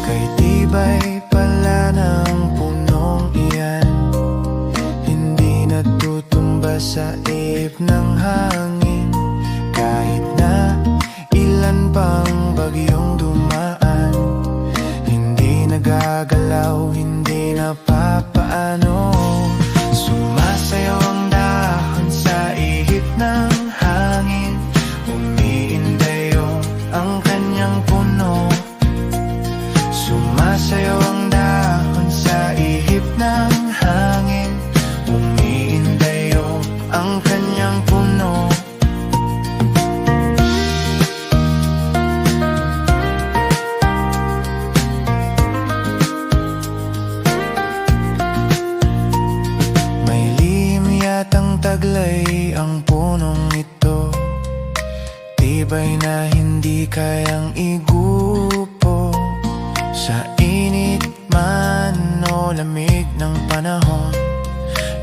Kay tibay pala ng punong iyan, hindi natutumba sa ihip ng hangin. Kahit na ilan pang bagyong dumaan, hindi nagagalaw, hindi napapaano. Sumasayaw ang dahon sa ihip ng hangin, umiindayo ang kanyang puno. Sumasayaw ang dahon sa ihip ng hangin, umiindayo ang kanyang puno. May lihim yatang taglay ang punong ito, tibay na hindi kayang igupo. Sa init man o lamig ng panahon,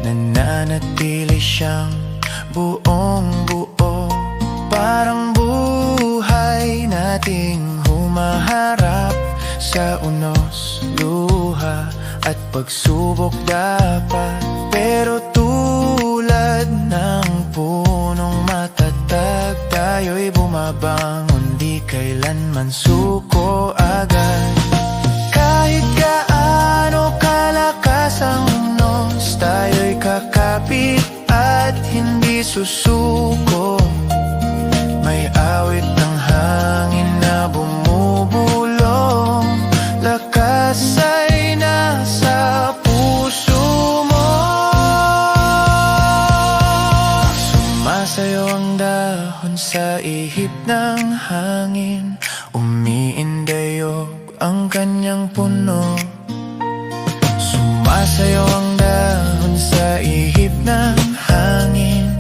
nananatili siyang buong buo. Parang buhay nating humaharap sa unos, luha at pagsubok dapat. Pero tulad ng punong matatag, tayo'y bumabangon, di kailanman suko agad. Kahit gaano kalakas ang unos, tayo'y kakapit at hindi susuko. May awit ng hangin na bumubulong, lakas ay nasa puso mo. Sumasayaw ang dahon sa ihip ng hangin, umiindayog ang kanyang puno. Sumasayaw ang dahon sa ihip ng hangin,